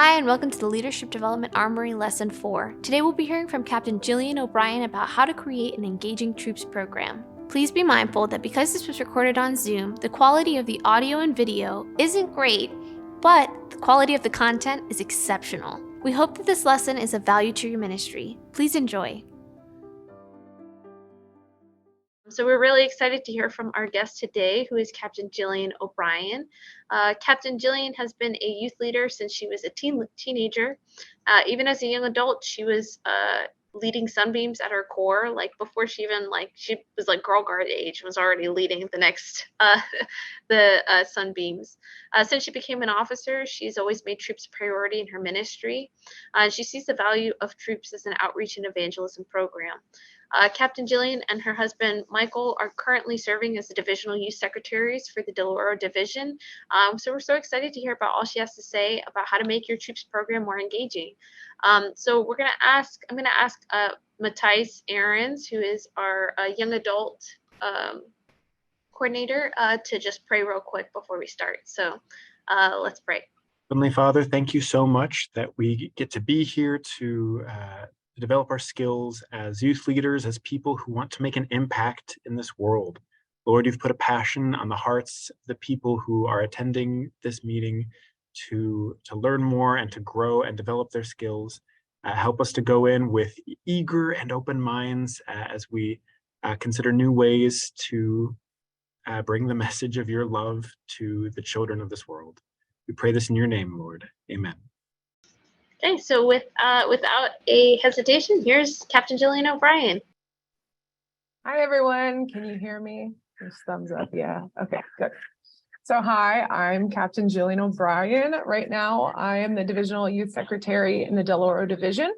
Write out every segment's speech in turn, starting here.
Hi, and welcome to the Leadership Development Armory Lesson 4. Today we'll be hearing from Captain Jillian O'Brien about how to create an engaging troops program. Please be mindful that because this was recorded on Zoom, the quality of the audio and video isn't great, but the quality of the content is exceptional. We hope that this lesson is of value to your ministry. Please enjoy. So we're really excited to hear from our guest today, who is Captain Jillian O'Brien. Captain Jillian has been a youth leader since she was a teenager. Even as a young adult, she was leading Sunbeams at her corps. Like before she was like Girl Guard age, was already leading the next Sunbeams. Since she became an officer, she's always made troops a priority in her ministry. She sees the value of troops as an outreach and evangelism program. Captain Jillian and her husband, Michael, are currently serving as the divisional youth secretaries for the Delaware Division. So we're so excited to hear about all she has to say about how to make your troops program more engaging. So I'm going to ask Matthijs Ahrens, who is our young adult coordinator, to just pray real quick before we start. So let's pray. Heavenly Father, thank you so much that we get to be here to develop our skills as youth leaders, as people who want to make an impact in this world. Lord, you've put a passion on the hearts of the people who are attending this meeting to learn more and to grow and develop their skills. Help us to go in with eager and open minds as we consider new ways to bring the message of your love to the children of this world. We pray this in your name, Lord. Amen. Okay, so without a hesitation, here's Captain Jillian O'Brien. Hi, everyone. Can you hear me? Just thumbs up. Yeah. Okay, good. So hi, I'm Captain Jillian O'Brien. Right now, I am the Divisional Youth Secretary in the Delaware Division.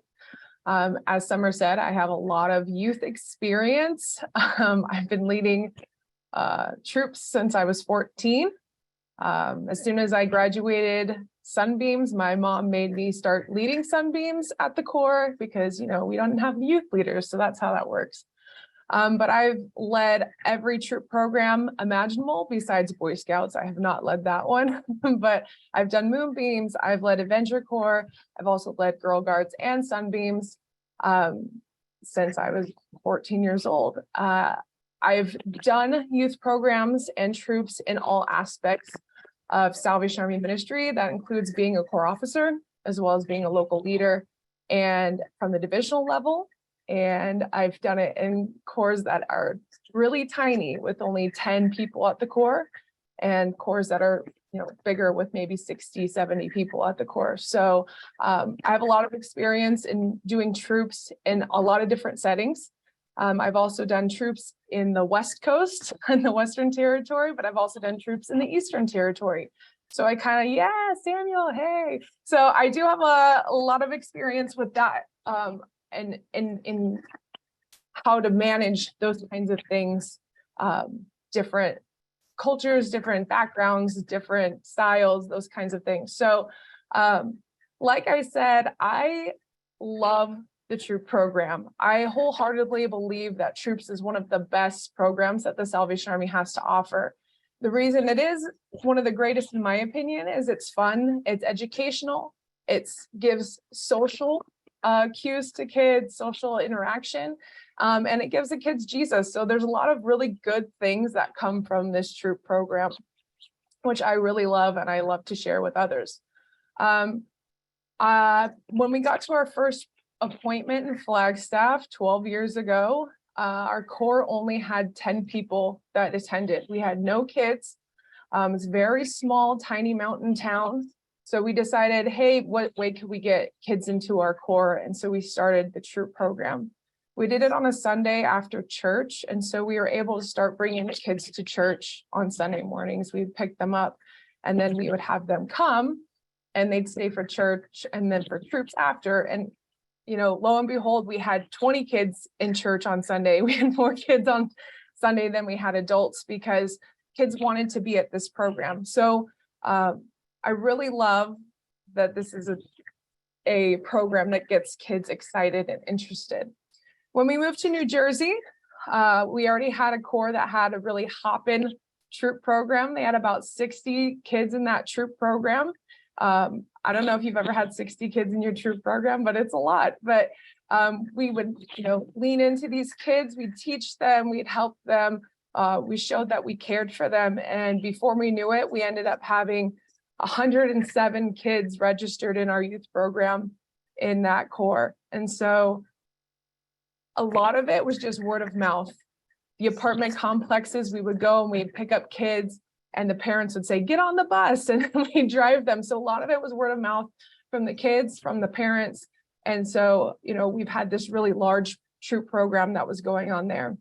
As Summer said, I have a lot of youth experience. I've been leading troops since I was 14. As soon as I graduated Sunbeams, my mom made me start leading Sunbeams at the Corps because, we don't have youth leaders. So that's how that works. But I've led every troop program imaginable besides Boy Scouts. I have not led that one, but I've done Moonbeams. I've led Adventure Corps. I've also led Girl Guards and Sunbeams since I was 14 years old. I've done youth programs and troops in all aspects of Salvation Army ministry. That includes being a corps officer, as well as being a local leader and from the divisional level. And I've done it in corps that are really tiny with only 10 people at the corps, and corps that are bigger with maybe 60, 70 people at the corps. So I have a lot of experience in doing troops in a lot of different settings. I've also done troops in the West Coast and the Western Territory, but I've also done troops in the Eastern Territory. So I Samuel, hey. So I do have a lot of experience with that and in how to manage those kinds of things, different cultures, different backgrounds, different styles, those kinds of things. So like I said, I love the troop program. I wholeheartedly believe that troops is one of the best programs that the Salvation Army has to offer. The reason it is one of the greatest, in my opinion, is it's fun, it's educational, it gives social cues to kids, social interaction, and it gives the kids Jesus. So there's a lot of really good things that come from this troop program, which I really love and I love to share with others. When we got to our first appointment in Flagstaff 12 years ago, our corps only had 10 people that attended. We had no kids. It's a very small, tiny mountain town. So we decided, hey, what way could we get kids into our corps? And so we started the troop program. We did it on a Sunday after church. And so we were able to start bringing the kids to church on Sunday mornings. We'd pick them up and then we would have them come and they'd stay for church and then for troops after. And lo and behold, we had 20 kids in church on Sunday. We had more kids on Sunday than we had adults because kids wanted to be at this program. So I really love that this is a program that gets kids excited and interested. When we moved to New Jersey, we already had a corps that had a really hoppin' troop program. They had about 60 kids in that troop program. I don't know if you've ever had 60 kids in your troop program, but it's a lot. But we would, lean into these kids, we'd teach them, we'd help them. We showed that we cared for them. And before we knew it, we ended up having 107 kids registered in our youth program in that corps. And so a lot of it was just word of mouth. The apartment complexes, we would go and we'd pick up kids and the parents would say, get on the bus, and we drive them. So a lot of it was word of mouth from the kids, from the parents. And so, we've had this really large troop program that was going on there.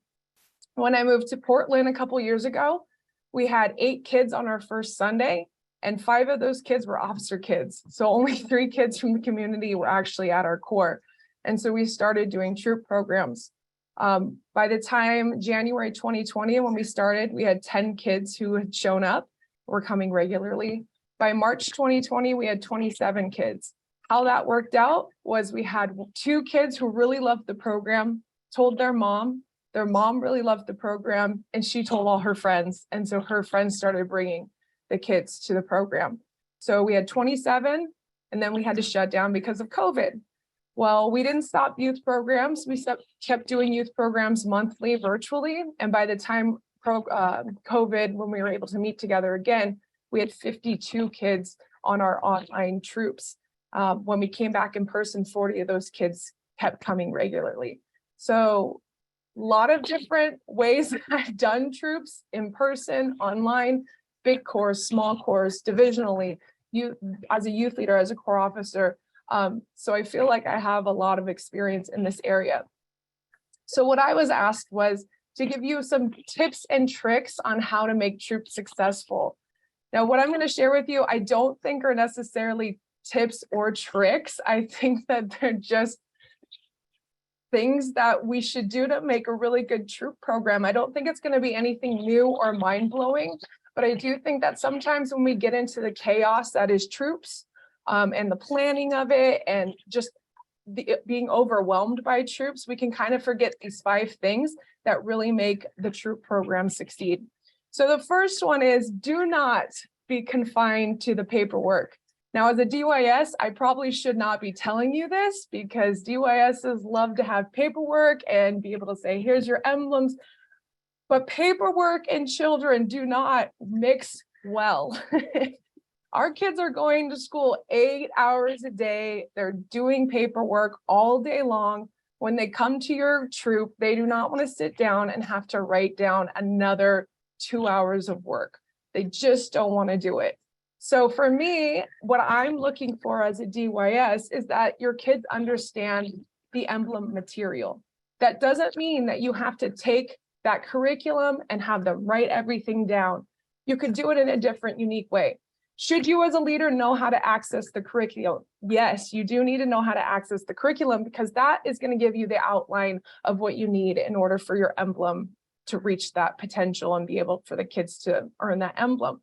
When I moved to Portland a couple years ago, we had 8 kids on our first Sunday, and 5 of those kids were officer kids. So only 3 kids from the community were actually at our corps. And so we started doing troop programs. By the time January 2020, when we started, we had 10 kids who had shown up, were coming regularly. By March 2020, we had 27 kids. How that worked out was we had 2 kids who really loved the program, told their mom really loved the program, and she told all her friends. And so her friends started bringing the kids to the program. So we had 27, and then we had to shut down because of COVID. Well, we didn't stop youth programs. We kept doing youth programs monthly, virtually. And by the time COVID, when we were able to meet together again, we had 52 kids on our online troops. When we came back in person, 40 of those kids kept coming regularly. So a lot of different ways I've done troops: in person, online, big corps, small corps, divisionally, as a youth leader, as a corps officer. So I feel like I have a lot of experience in this area. So what I was asked was to give you some tips and tricks on how to make troops successful. Now, what I'm going to share with you, I don't think are necessarily tips or tricks. I think that they're just things that we should do to make a really good troop program. I don't think it's going to be anything new or mind-blowing, but I do think that sometimes when we get into the chaos that is troops, and the planning of it, and just being overwhelmed by troops, we can kind of forget these 5 things that really make the troop program succeed. So the first one is, do not be confined to the paperwork. Now, as a DYS, I probably should not be telling you this, because DYSs love to have paperwork and be able to say, here's your emblems. But paperwork and children do not mix well. Our kids are going to school 8 hours a day. They're doing paperwork all day long. When they come to your troop, they do not want to sit down and have to write down another 2 hours of work. They just don't want to do it. So for me, what I'm looking for as a DYS is that your kids understand the emblem material. That doesn't mean that you have to take that curriculum and have them write everything down. You could do it in a different, unique way. Should you as a leader know how to access the curriculum? Yes, you do need to know how to access the curriculum, because that is going to give you the outline of what you need in order for your emblem to reach that potential and be able for the kids to earn that emblem.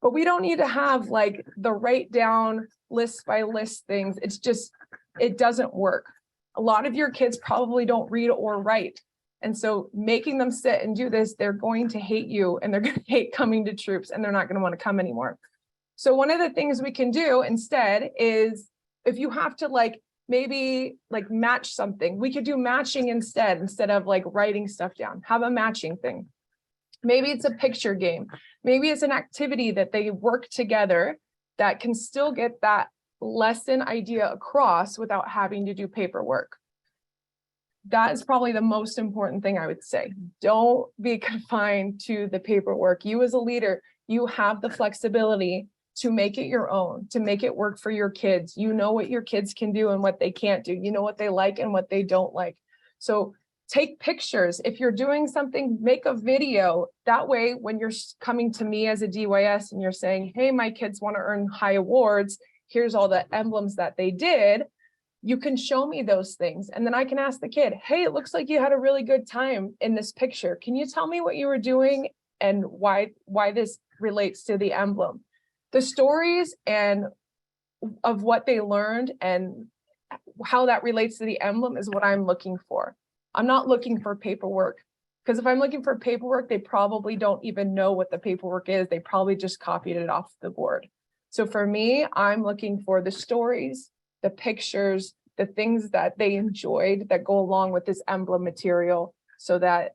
But we don't need to have like the write down list by list things. It's just, it doesn't work. A lot of your kids probably don't read or write. And so making them sit and do this, they're going to hate you, and they're going to hate coming to troops, and they're not going to want to come anymore. So one of the things we can do instead is, if you have to maybe match something, we could do matching instead of writing stuff down. Have a matching thing. Maybe it's a picture game. Maybe it's an activity that they work together that can still get that lesson idea across without having to do paperwork. That is probably the most important thing I would say. Don't be confined to the paperwork. You as a leader, you have the flexibility to make it your own, to make it work for your kids. You know what your kids can do and what they can't do. You know what they like and what they don't like. So take pictures. If you're doing something, make a video. That way, when you're coming to me as a DYS and you're saying, hey, my kids want to earn high awards, here's all the emblems that they did, you can show me those things. And then I can ask the kid, hey, it looks like you had a really good time in this picture. Can you tell me what you were doing and why this relates to the emblem? The stories and of what they learned and how that relates to the emblem is what I'm looking for. I'm not looking for paperwork, because if I'm looking for paperwork, they probably don't even know what the paperwork is. They probably just copied it off the board. So for me, I'm looking for the stories, the pictures, the things that they enjoyed that go along with this emblem material, so that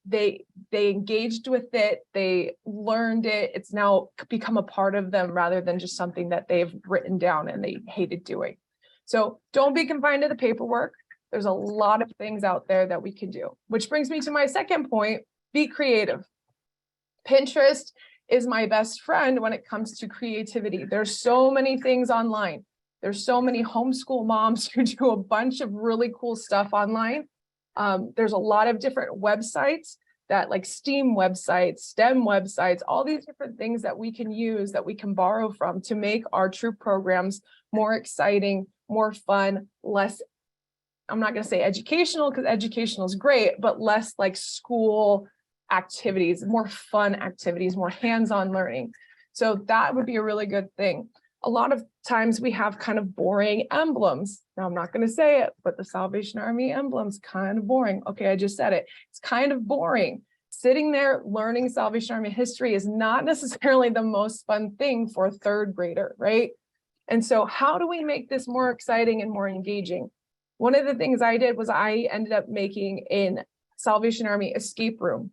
they engaged with it, they learned it, it's now become a part of them rather than just something that they've written down and they hated doing. So don't be confined to the paperwork. There's a lot of things out there that we can do, which brings me to my second point: be creative. Pinterest is my best friend when it comes to creativity. There's so many things online. There's so many homeschool moms who do a bunch of really cool stuff online. There's a lot of different websites that, like STEAM websites, STEM websites, all these different things that we can use, that we can borrow from to make our troop programs more exciting, more fun, less, I'm not going to say educational, because educational is great, but less like school activities, more fun activities, more hands-on learning. So that would be a really good thing. A lot of times we have kind of boring emblems. Now, I'm not going to say it, but the Salvation Army emblem's kind of boring. Okay, I just said it. It's kind of boring. Sitting there learning Salvation Army history is not necessarily the most fun thing for a third grader, right? And so how do we make this more exciting and more engaging? One of the things I did was I ended up making a Salvation Army escape room.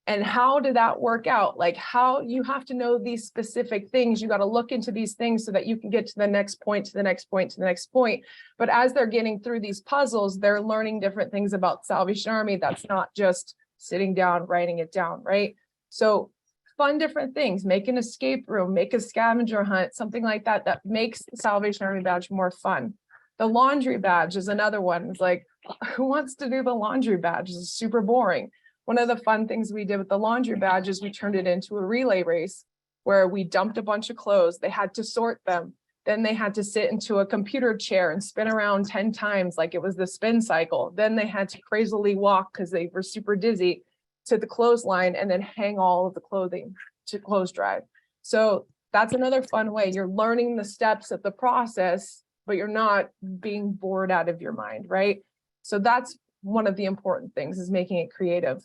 And how did that work out? Like, how you have to know these specific things. You got to look into these things so that you can get to the next point, to the next point, to the next point. But as they're getting through these puzzles, they're learning different things about Salvation Army. That's not just sitting down, writing it down, right? So fun different things, make an escape room, make a scavenger hunt, something like that, that makes the Salvation Army badge more fun. The laundry badge is another one. It's like, who wants to do the laundry badge? It's super boring. One of the fun things we did with the laundry badge is we turned it into a relay race where we dumped a bunch of clothes. They had to sort them. Then they had to sit into a computer chair and spin around 10 times like it was the spin cycle. Then they had to crazily walk because they were super dizzy to the clothesline and then hang all of the clothing to clothes dry. So that's another fun way. You're learning the steps of the process, but you're not being bored out of your mind, right? So that's one of the important things, is making it creative.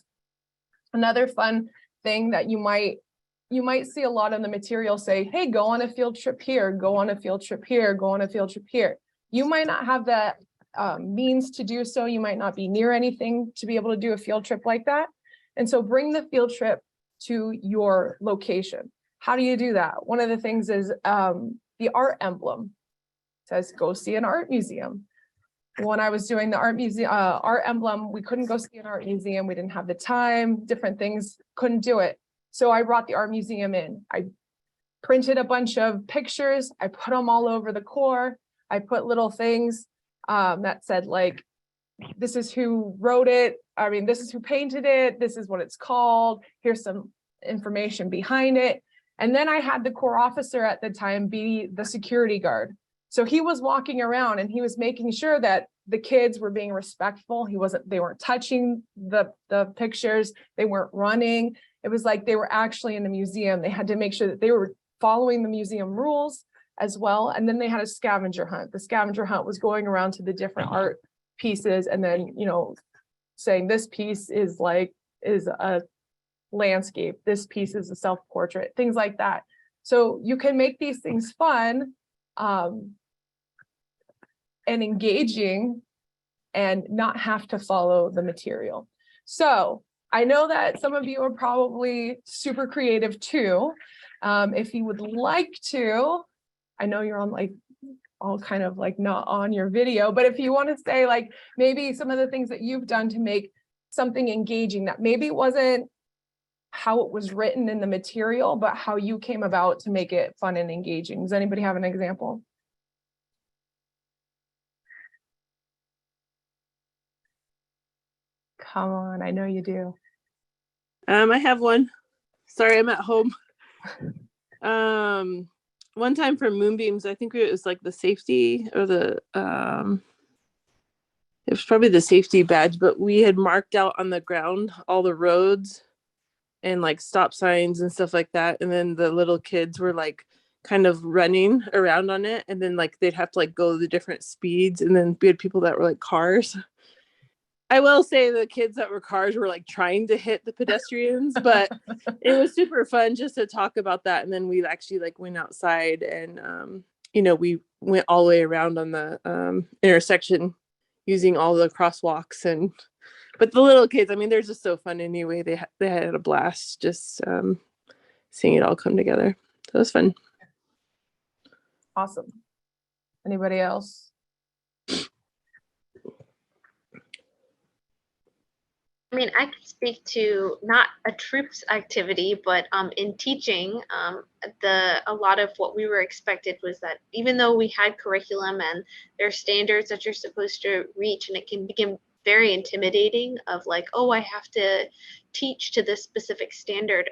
Another fun thing that you might see a lot in the material say, hey, go on a field trip here, go on a field trip here, go on a field trip here. You might not have the means to do so. You might not be near anything to be able to do a field trip like that. And so bring the field trip to your location. How do you do that? One of the things is the art emblem. It says, go see an art museum. When I was doing the art emblem, we couldn't go see an art museum. We didn't have the time, different things, couldn't do it. So I brought the art museum in. I printed a bunch of pictures. I put them all over the core. I put little things that said, like, this is who wrote it. I mean, this is who painted it. This is what it's called. Here's some information behind it. And then I had the corps officer at the time be the security guard. So he was walking around and he was making sure that the kids were being respectful. They weren't touching the pictures. They weren't running. It was like they were actually in the museum. They had to make sure that they were following the museum rules as well. And then they had a scavenger hunt. The scavenger hunt was going around to the different art pieces and then, saying this piece is a landscape. This piece is a self-portrait, things like that. So you can make these things fun and engaging and not have to follow the material. So I know that some of you are probably super creative too. If you would like to, I know you're on all kind of not on your video, but if you want to say maybe some of the things that you've done to make something engaging that maybe wasn't how it was written in the material, but how you came about to make it fun and engaging. Does anybody have an example? Come on, I know you do. I have one. Sorry, I'm at home. One time for Moonbeams, I think it was the safety or it was probably the safety badge, but we had marked out on the ground all the roads and stop signs and stuff like that. And then the little kids were kind of running around on it. And then they'd have to go the different speeds. And then we had people that were cars. I will say the kids that were cars were like trying to hit the pedestrians, but it was super fun just to talk about that. And then we actually like went outside and, we went all the way around on the intersection using all the crosswalks. But the little kids, I mean, they're just so fun anyway. They had a blast just seeing it all come together. So it was fun. Awesome. Anybody else? I mean, I could speak to not a troops activity, but in teaching, a lot of what we were expected was that even though we had curriculum and there are standards that you're supposed to reach, and it can become very intimidating of like, oh, I have to teach to this specific standard,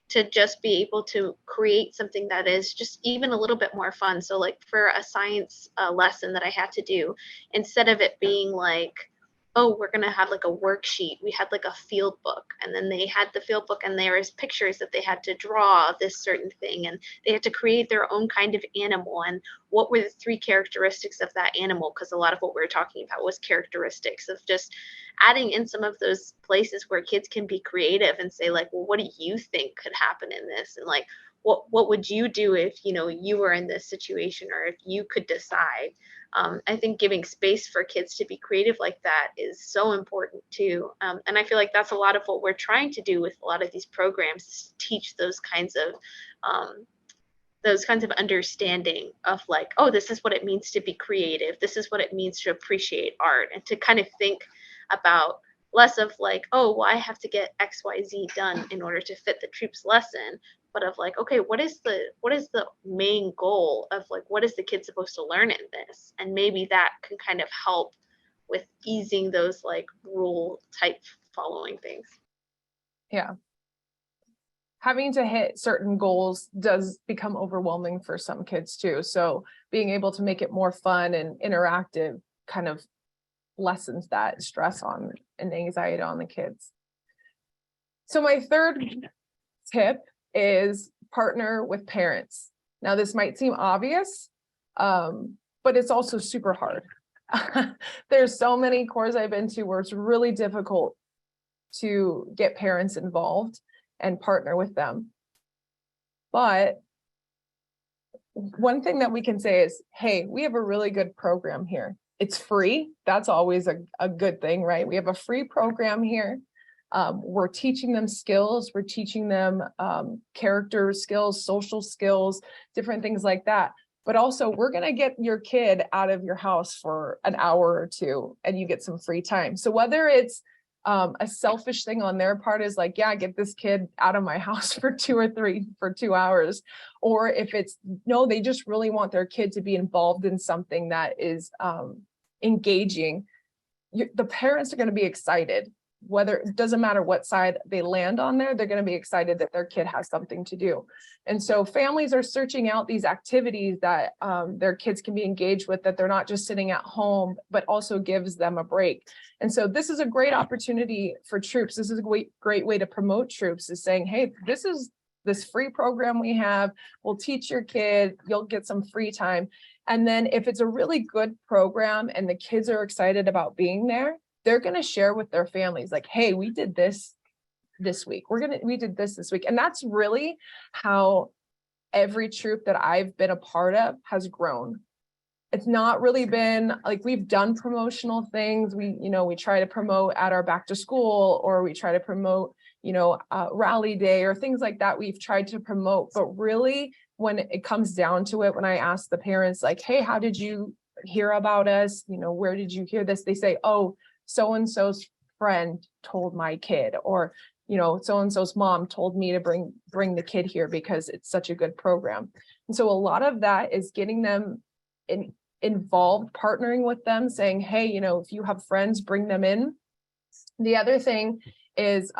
to just be able to create something that is just even a little bit more fun. So like for a science lesson that I had to do, instead of it being like, oh, we're going to have like a worksheet, we had like a field book, and then they had the field book and there was pictures that they had to draw of this certain thing, and they had to create their own kind of animal, and what were the 3 characteristics of that animal, because a lot of what we were talking about was characteristics of just adding in some of those places where kids can be creative and say like, well, what do you think could happen in this, and like what would you do if you were in this situation, or if you could decide. I think giving space for kids to be creative like that is so important too. And I feel like that's a lot of what we're trying to do with a lot of these programs, is teach those kinds of understanding of like, oh, this is what it means to be creative. This is what it means to appreciate art, and to kind of think about less of like, oh, well, I have to get XYZ done in order to fit the troops lesson, but of like, okay, what is the main goal of like, what is the kid supposed to learn in this? And maybe that can kind of help with easing those like rule type following things. Yeah. Having to hit certain goals does become overwhelming for some kids too. So being able to make it more fun and interactive kind of lessens that stress on and anxiety on the kids. So my third tip is partner with parents. Now, this might seem obvious, but it's also super hard. There's so many cores I've been to where it's really difficult to get parents involved and partner with them. But one thing that we can say is, hey, we have a really good program here. It's free. That's always a good thing, right? We have a free program here. We're teaching them skills. We're teaching them character skills, social skills, different things like that. But also, we're going to get your kid out of your house for an hour or two, and you get some free time. So whether it's a selfish thing on their part is like, yeah, get this kid out of my house for 2 hours. Or if it's, no, they just really want their kid to be involved in something that is engaging. The parents are going to be excited. Whether it doesn't matter what side they land on there, they're going to be excited that their kid has something to do. And so families are searching out these activities that their kids can be engaged with, that they're not just sitting at home, but also gives them a break. And so this is a great opportunity for troops. This is a great way to promote troops, is saying, hey, this is this free program we have. We'll teach your kid, you'll get some free time. And then if it's a really good program and the kids are excited about being there, they're going to share with their families like, hey, we did this week. We did this week. And that's really how every troop that I've been a part of has grown. It's not really been like we've done promotional things. We try to promote at our back to school, or we try to promote, rally day or things like that. We've tried to promote, but really when it comes down to it, when I ask the parents like, hey, how did you hear about us? Where did you hear this? They say, oh, so-and-so's friend told my kid, or, so-and-so's mom told me to bring the kid here because it's such a good program. And so a lot of that is getting them involved, partnering with them, saying, hey, if you have friends, bring them in. The other thing is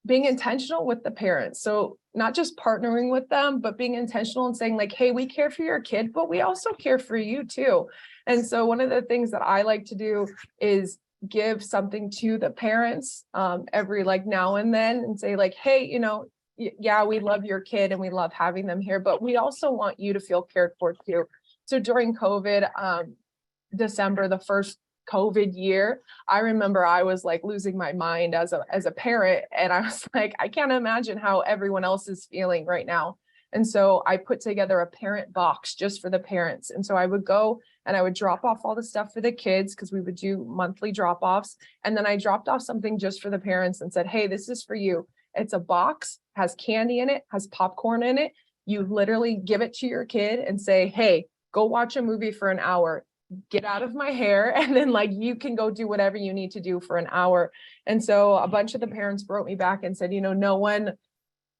being intentional with the parents. So not just partnering with them, but being intentional and saying like, hey, we care for your kid, but we also care for you too. And so one of the things that I like to do is give something to the parents every like now and then, and say like, hey, yeah, we love your kid and we love having them here, but we also want you to feel cared for too. So during COVID, December, the first COVID year, I remember I was like losing my mind as a parent. And I was like, I can't imagine how everyone else is feeling right now. And so I put together a parent box just for the parents. And so I would go and I would drop off all the stuff for the kids because we would do monthly drop offs. And then I dropped off something just for the parents and said, hey, this is for you. It's a box, has candy in it, has popcorn in it. You literally give it to your kid and say, hey, go watch a movie for an hour, get out of my hair, and then like you can go do whatever you need to do for an hour. And so a bunch of the parents wrote me back and said, you know, no one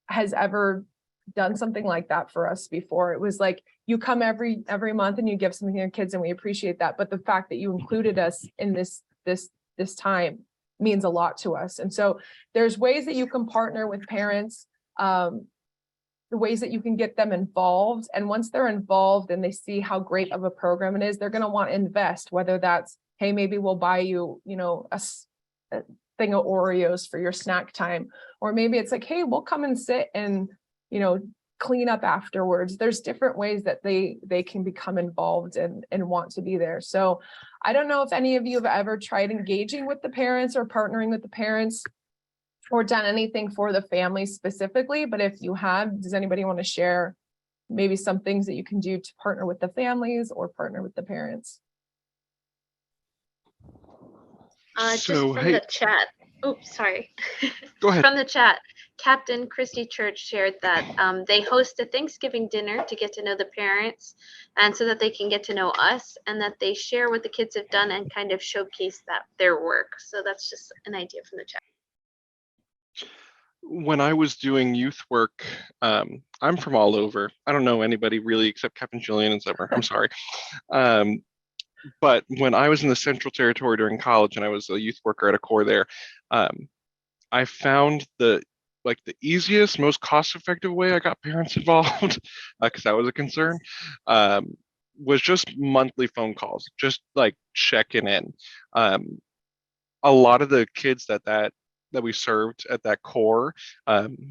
has ever done something like that for us before. It was like, you come every month and you give something to your kids, and we appreciate that. But the fact that you included us in this time means a lot to us. And so there's ways that you can partner with parents, the ways that you can get them involved. And once they're involved and they see how great of a program it is, they're going to want to invest, whether that's, hey, maybe we'll buy you, you know, a thing of Oreos for your snack time. Or maybe it's like, hey, we'll come and sit and, you know, clean up afterwards. There's different ways that they can become involved and want to be there. So I don't know if any of you have ever tried engaging with the parents or partnering with the parents or done anything for the family specifically, but if you have, does anybody want to share maybe some things that you can do to partner with the families or partner with the parents? Just from the chat. Oops, sorry. Go ahead. From the chat, Captain Christy Church shared that they host a Thanksgiving dinner to get to know the parents and so that they can get to know us, and that they share what the kids have done and kind of showcase their work. So that's just an idea from the chat. When I was doing youth work, I'm from all over. I don't know anybody really except Captain Jillian and Zimmer. I'm sorry. But when I was in the Central Territory during college and I was a youth worker at a corps there, I found the easiest, most cost-effective way I got parents involved, because that was a concern, was just monthly phone calls, just like checking in. A lot of the kids that we served at that corps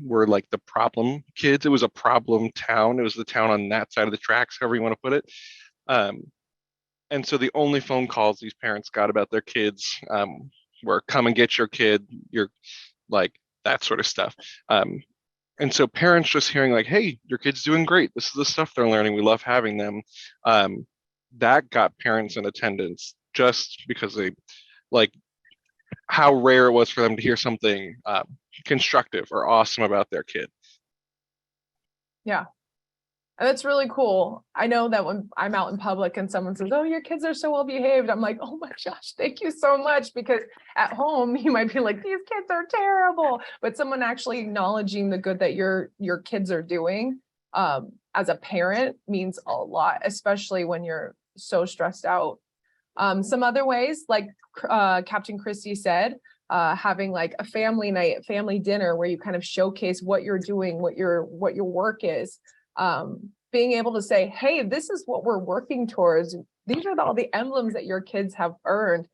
were like the problem kids. It was a problem town. It was the town on that side of the tracks, however you want to put it. And so the only phone calls these parents got about their kids were come and get your kid, you're like that sort of stuff. And so parents just hearing like, hey, your kid's doing great. This is the stuff they're learning. We love having them. That got parents in attendance just because they like how rare it was for them to hear something constructive or awesome about their kid. Yeah. And that's really cool. I know that when I'm out in public and someone says, oh, your kids are so well behaved, I'm like, oh my gosh, thank you so much. Because at home, you might be like, these kids are terrible. But someone actually acknowledging the good that your kids are doing as a parent means a lot, especially when you're so stressed out. Some other ways, like Captain Christie said, having like a family night, family dinner where you kind of showcase what you're doing, what your work is. Being able to say, hey, this is what we're working towards. These are all the emblems that your kids have earned.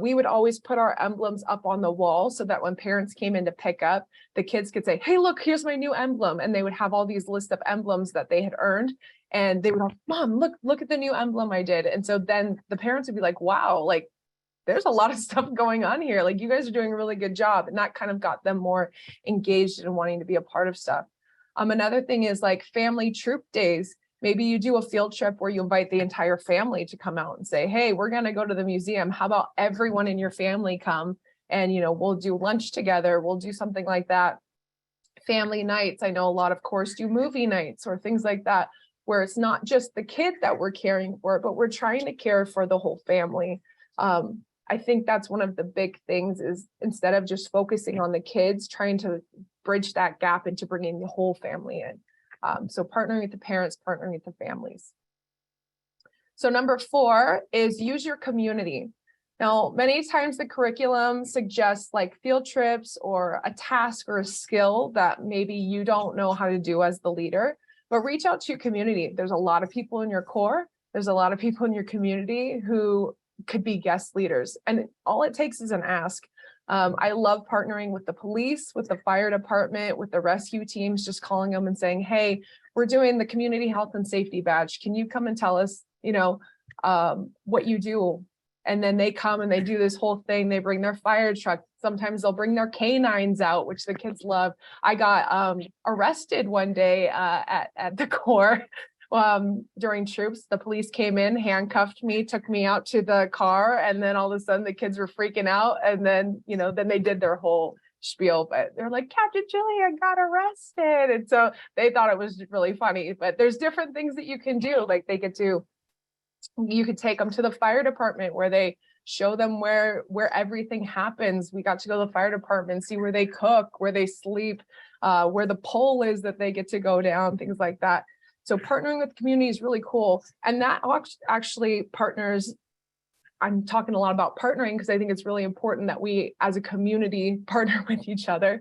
We would always put our emblems up on the wall so that when parents came in to pick up, the kids could say, hey, look, here's my new emblem. And they would have all these lists of emblems that they had earned. And they would go, Mom, look at the new emblem I did. And so then the parents would be like, wow, like there's a lot of stuff going on here. Like you guys are doing a really good job. And that kind of got them more engaged in wanting to be a part of stuff. Another thing is like family troop days. Maybe you do a field trip where you invite the entire family to come out and say, hey, we're going to go to the museum. How about everyone in your family come and, we'll do lunch together. We'll do something like that. Family nights. I know a lot of course do movie nights or things like that, where it's not just the kid that we're caring for, but we're trying to care for the whole family. I think that's one of the big things is instead of just focusing on the kids, trying to bridge that gap into bringing the whole family in. So partnering with the parents, partnering with the families. So number 4 is use your community. Now, many times the curriculum suggests like field trips or a task or a skill that maybe you don't know how to do as the leader, but reach out to your community. There's a lot of people in your corps. There's a lot of people in your community who could be guest leaders. And all it takes is an ask. I love partnering with the police, with the fire department, with the rescue teams, just calling them and saying, hey, we're doing the community health and safety badge. Can you come and tell us, what you do? And then they come and they do this whole thing. They bring their fire truck. Sometimes they'll bring their canines out, which the kids love. I got arrested one day at the Corps during troops. The police came in, handcuffed me, took me out to the car, and then all of a sudden the kids were freaking out. And then, then they did their whole spiel, but they're like, Captain Jillian got arrested. And so they thought it was really funny. But there's different things that you can do. Like you could take them to the fire department where they show them where everything happens. We got to go to the fire department, see where they cook, where they sleep, where the pole is that they get to go down, things like that. So partnering with community is really cool. And that actually partners, I'm talking a lot about partnering because I think it's really important that we as a community partner with each other,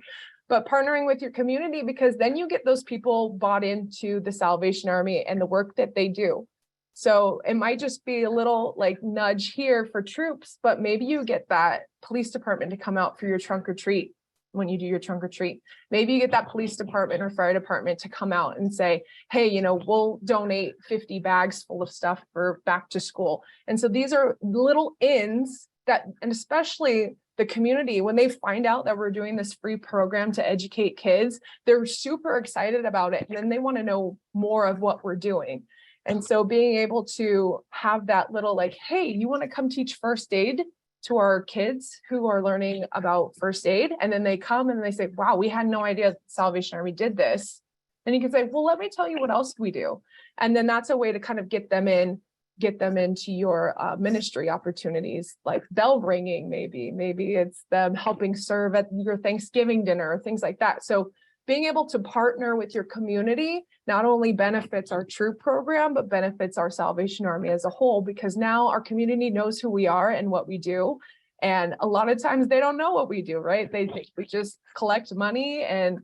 but partnering with your community, because then you get those people bought into the Salvation Army and the work that they do. So it might just be a little like nudge here for troops, but maybe you get that police department to come out for your trunk or treat when you do your trunk or treat. Maybe you get that police department or fire department to come out and say, hey, we'll donate 50 bags full of stuff for back to school. And so these are little ins that, and especially the community, when they find out that we're doing this free program to educate kids, they're super excited about it. And then they want to know more of what we're doing. And so being able to have that little like, hey, you want to come teach first aid to our kids who are learning about first aid? And then they come and they say, wow, we had no idea Salvation Army did this. And you can say, well, let me tell you what else we do. And then that's a way to kind of get them into your ministry opportunities, like bell ringing, maybe it's them helping serve at your Thanksgiving dinner, things like that. So being able to partner with your community not only benefits our troop program, but benefits our Salvation Army as a whole, because now our community knows who we are and what we do. And a lot of times they don't know what we do, right? They think we just collect money and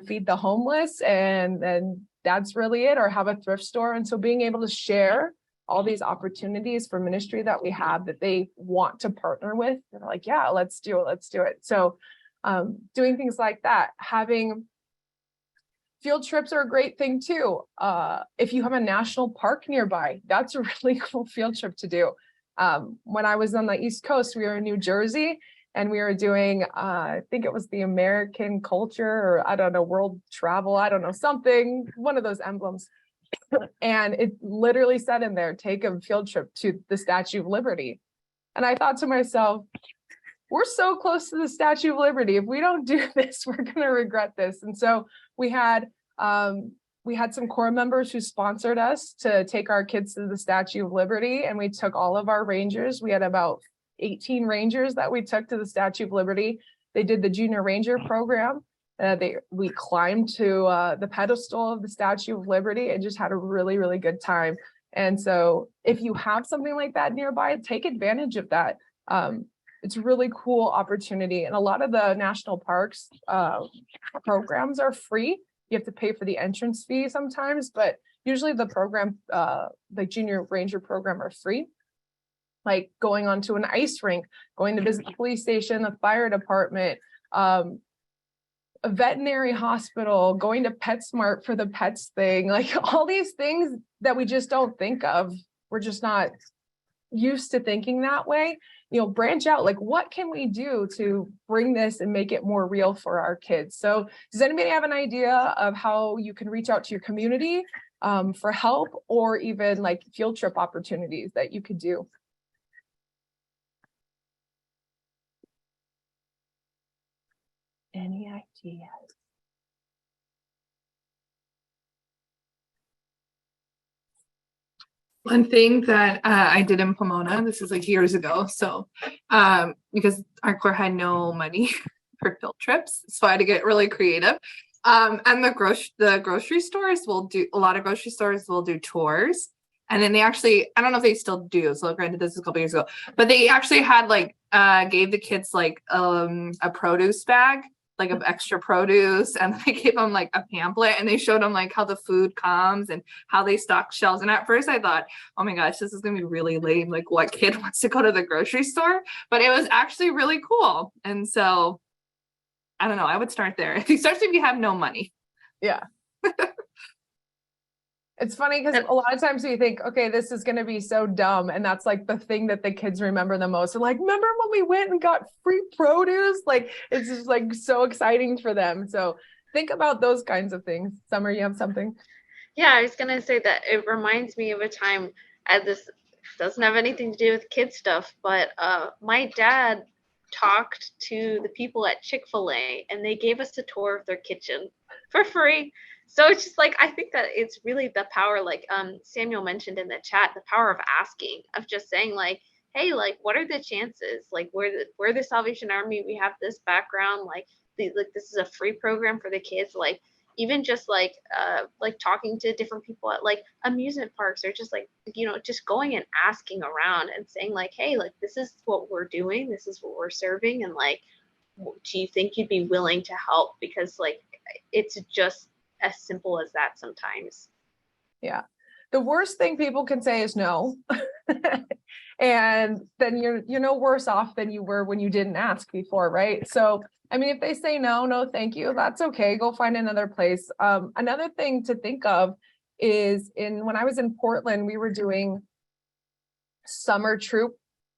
feed the homeless, and that's really it, or have a thrift store. And so being able to share all these opportunities for ministry that we have that they want to partner with, they're like, yeah, let's do it. So doing things like that, having field trips are a great thing too. If you have a national park nearby, that's a really cool field trip to do. When I was on the East Coast, we were in New Jersey, and we were doing, I think it was the American culture, or I don't know, world travel, I don't know, something, one of those emblems. And it literally said in there, take a field trip to the Statue of Liberty. And I thought to myself, we're so close to the Statue of Liberty. If we don't do this, we're going to regret this. And so we had some Corps members who sponsored us to take our kids to the Statue of Liberty, and we took all of our Rangers. We had about 18 Rangers that we took to the Statue of Liberty. They did the Junior Ranger program. We climbed to the pedestal of the Statue of Liberty and just had a really, really good time. And so if you have something like that nearby, take advantage of that. It's a really cool opportunity. And a lot of the national parks programs are free. You have to pay for the entrance fee sometimes, but usually the program, the Junior Ranger program, are free. Like going onto an ice rink, going to visit the police station, the fire department, a veterinary hospital, going to PetSmart for the pets thing, like all these things that we just don't think of. We're just not used to thinking that way. Branch out, like what can we do to bring this and make it more real for our kids? So does anybody have an idea of how you can reach out to your community for help, or even like field trip opportunities that you could do? Any ideas? One thing that I did in Pomona, this is like years ago, so because our Corps had no money for field trips, so I had to get really creative. And the grocery stores will do, a lot of grocery stores will do tours, and then they actually, I don't know if they still do, so granted this is a couple years ago, but they actually had like gave the kids like a produce bag, like of extra produce, and they gave them like a pamphlet, and they showed them like how the food comes and how they stock shelves. And at first I thought, oh my gosh, this is gonna be really lame, like what kid wants to go to the grocery store? But it was actually really cool. And so I don't know, I would start there, especially if you have no money. Yeah. It's funny because a lot of times we think, okay, this is going to be so dumb. And that's like the thing that the kids remember the most. They're like, remember when we went and got free produce? Like, it's just like so exciting for them. So think about those kinds of things. Summer, you have something? Yeah, I was gonna say that it reminds me of a time, as this doesn't have anything to do with kid stuff, but my dad talked to the people at Chick-fil-A and they gave us a tour of their kitchen for free. So it's just like, I think that it's really the power, like Samuel mentioned in the chat, the power of asking, of just saying like, hey, like, what are the chances? Like, we're the Salvation Army, we have this background, like this is a free program for the kids, like even just like talking to different people at like amusement parks, or just like, you know, just going and asking around and saying like, hey, like this is what we're doing, this is what we're serving, and like, do you think you'd be willing to help? Because like it's just as simple as that sometimes. Yeah. The worst thing people can say is no. And then you're no worse off than you were when you didn't ask before, right? So I mean, if they say no, thank you, that's okay. Go find another place. Another thing to think of is when I was in Portland, we were doing summer troop.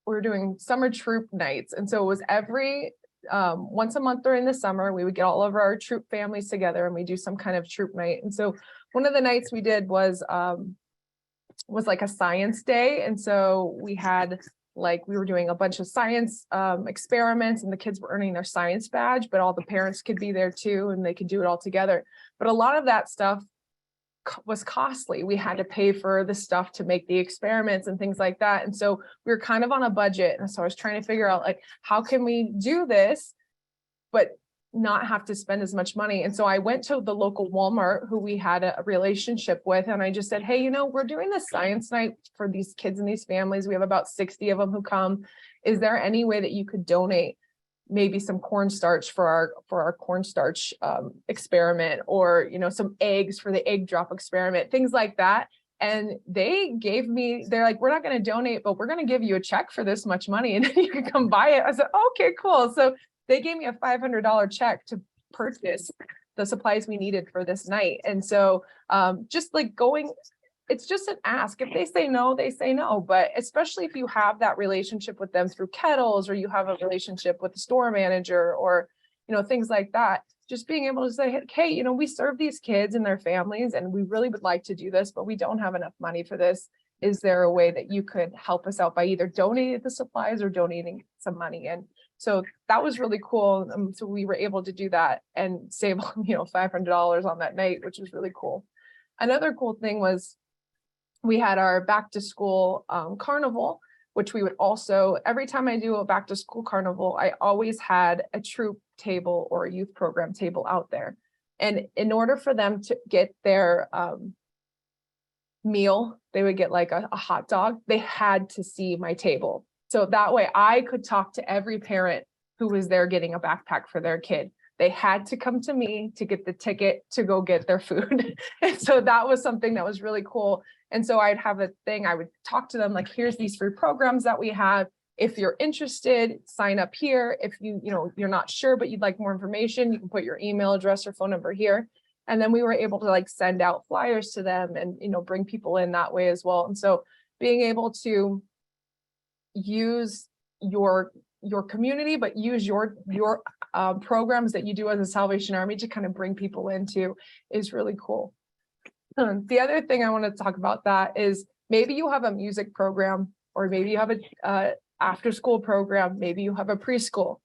We were doing summer troop nights. And so it was every once a month during the summer, we would get all of our troop families together and we do some kind of troop night. And so one of the nights we did was like a science day. And so we had we were doing a bunch of science experiments, and the kids were earning their science badge, but all the parents could be there too, and they could do it all together. But a lot of that stuff was costly. We had to pay for the stuff to make the experiments and things like that. And so we were kind of on a budget. And so I was trying to figure out like, how can we do this, but not have to spend as much money. And so I went to the local Walmart who we had a relationship with. And I just said, hey, you know, we're doing this science night for these kids and these families. We have about 60 of them who come. Is there any way that you could donate maybe some cornstarch for our cornstarch experiment, or, you know, some eggs for the egg drop experiment, things like that. And they're like, we're not going to donate, but we're going to give you a check for this much money and you can come buy it. I said, okay, cool. So they gave me a $500 check to purchase the supplies we needed for this night. And so just like it's just an ask. If they say no, they say no. But especially if you have that relationship with them through kettles, or you have a relationship with the store manager, or, you know, things like that, just being able to say, hey, you know, we serve these kids and their families, and we really would like to do this, but we don't have enough money for this. Is there a way that you could help us out by either donating the supplies or donating some money? And so that was really cool. So we were able to do that and save, you know, $500 on that night, which was really cool. Another cool thing was we had our back to school carnival, which we would also, every time I do a back to school carnival, I always had a troop table or a youth program table out there. And in order for them to get their meal, they would get like a hot dog, they had to see my table. So that way I could talk to every parent who was there getting a backpack for their kid. They had to come to me to get the ticket to go get their food. And so that was something that was really cool. And so I'd have a thing, I would talk to them like, here's these free programs that we have. If you're interested, sign up here. If you're not sure, but you'd like more information, you can put your email address or phone number here. And then we were able to like send out flyers to them and, you know, bring people in that way as well. And so being able to use your community, but use your programs that you do as a Salvation Army to kind of bring people into is really cool. The other thing I want to talk about that is maybe you have a music program, or maybe you have a after school program, maybe you have a preschool.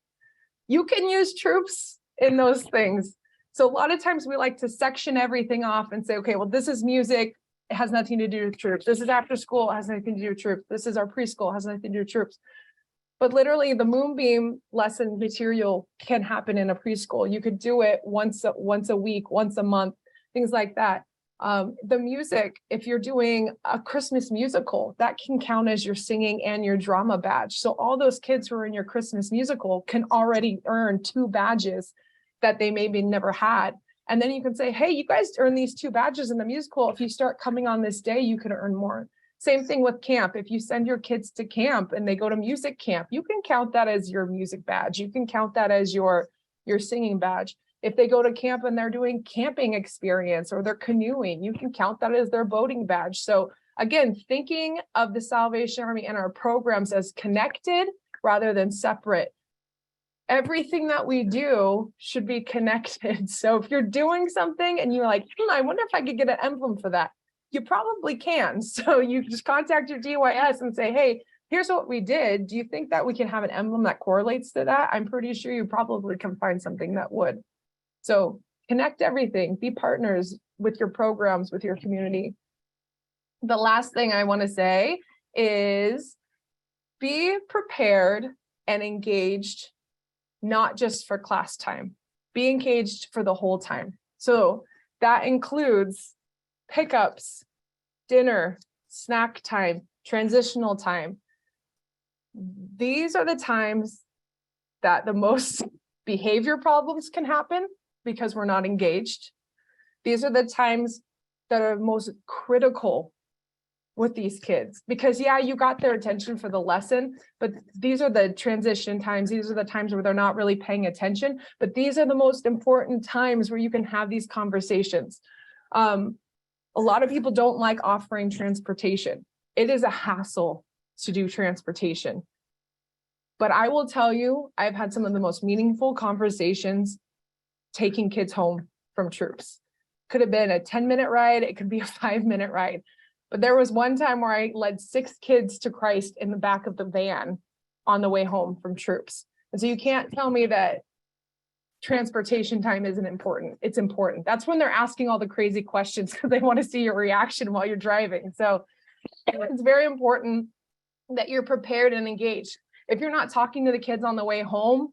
You can use troops in those things. So a lot of times we like to section everything off and say, okay, well, this is music, it has nothing to do with troops. This is after school, it has nothing to do with troops. This is our preschool, it has nothing to do with troops. But literally the Moonbeam lesson material can happen in a preschool. You could do it once a week, once a month, things like that. The music, if you're doing a Christmas musical, that can count as your singing and your drama badge. So all those kids who are in your Christmas musical can already earn 2 badges that they maybe never had. And then you can say, hey, you guys earn these 2 badges in the musical. If you start coming on this day, you can earn more. Same thing with camp. If you send your kids to camp and they go to music camp, you can count that as your music badge. You can count that as your singing badge. If they go to camp and they're doing camping experience or they're canoeing, you can count that as their boating badge. So again, thinking of the Salvation Army and our programs as connected rather than separate. Everything that we do should be connected. So if you're doing something and you're like, I wonder if I could get an emblem for that, you probably can. So you just contact your DYS and say, hey, here's what we did. Do you think that we can have an emblem that correlates to that? I'm pretty sure you probably can find something that would. So connect everything, be partners with your programs, with your community. The last thing I want to say is be prepared and engaged, not just for class time, be engaged for the whole time. So that includes pickups, dinner, snack time, transitional time. These are the times that the most behavior problems can happen because we're not engaged. These are the times that are most critical with these kids, because yeah, you got their attention for the lesson, but these are the transition times. These are the times where they're not really paying attention, but these are the most important times where you can have these conversations. A lot of people don't like offering transportation. It is a hassle to do transportation. But I will tell you, I've had some of the most meaningful conversations taking kids home from troops. Could have been a 10-minute ride. It could be a 5-minute ride. But there was one time where I led 6 kids to Christ in the back of the van on the way home from troops. And so you can't tell me that transportation time isn't important. It's important. That's when they're asking all the crazy questions because they want to see your reaction while you're driving. So it's very important that you're prepared and engaged. If you're not talking to the kids on the way home,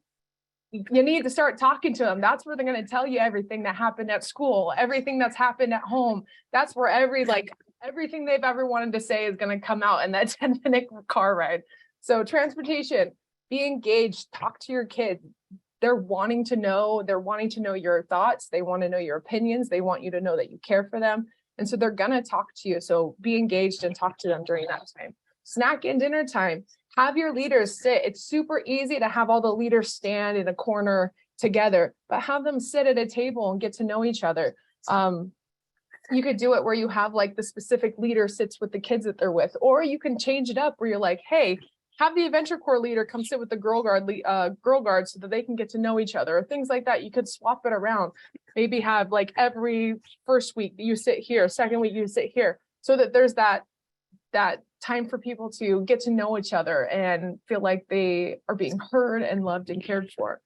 you need to start talking to them. That's where they're going to tell you everything that happened at school, everything that's happened at home. That's where everything they've ever wanted to say is going to come out in that 10-minute car ride. So transportation, be engaged, talk to your kids. They're wanting to know your thoughts. They want to know your opinions. They want you to know that you care for them. And so they're going to talk to you. So be engaged and talk to them during that time. Snack and dinner time. Have your leaders sit. It's super easy to have all the leaders stand in a corner together, but have them sit at a table and get to know each other. You could do it where you have like the specific leader sits with the kids that they're with, or you can change it up where you're like, hey, have the Adventure Corps leader come sit with the girl guard so that they can get to know each other, or things like that. You could swap it around. Maybe have like every first week you sit here, second week you sit here, so that there's that time for people to get to know each other and feel like they are being heard and loved and cared for.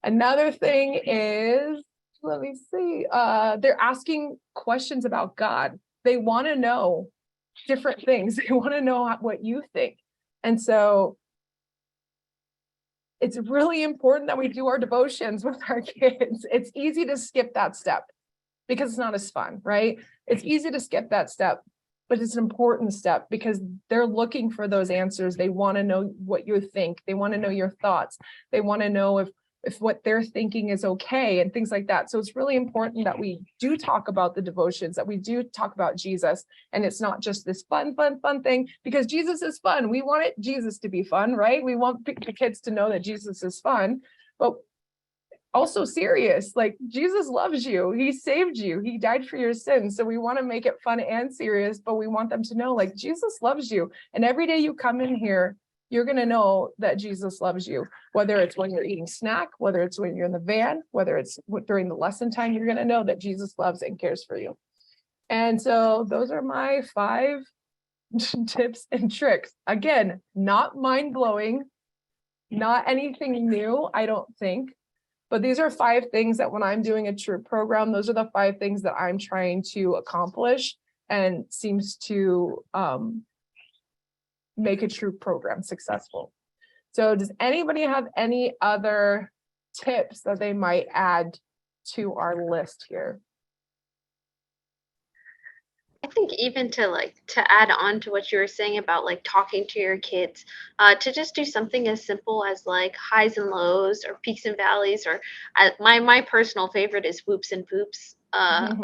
Another thing is, let me see, they're asking questions about God. They want to know different things. They want to know what you think. And so it's really important that we do our devotions with our kids. It's easy to skip that step because it's not as fun, right? It's easy to skip that step, but it's an important step because they're looking for those answers. They want to know what you think. They want to know your thoughts. They want to know if what they're thinking is okay and things like that. So it's really important that we do talk about the devotions, that we do talk about Jesus. And it's not just this fun thing, because Jesus is fun. We want Jesus to be fun, right? We want the kids to know that Jesus is fun, but also serious. Like, Jesus loves you. He saved you. He died for your sins. So we want to make it fun and serious, but we want them to know, like, Jesus loves you. And every day you come in here, you're going to know that Jesus loves you, whether it's when you're eating snack, whether it's when you're in the van, whether it's during the lesson time, you're going to know that Jesus loves and cares for you. And so those are my 5 tips and tricks. Again, not mind-blowing, not anything new, I don't think. But these are 5 things that when I'm doing a troop program, those are the 5 things that I'm trying to accomplish and seems to make a troop program successful. So does anybody have any other tips that they might add to our list here? I think even to add on to what you were saying about like talking to your kids, to just do something as simple as like highs and lows or peaks and valleys, or my personal favorite is whoops and poops, of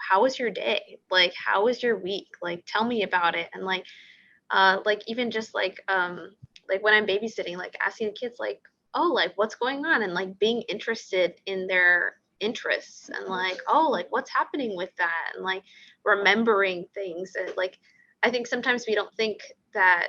how was your day? Like, how was your week? Like, tell me about it. And even just like when I'm babysitting, like asking the kids, like, oh, like what's going on, and like being interested in their interests, and like, oh, like what's happening with that, and like remembering things. And like, I think sometimes we don't think that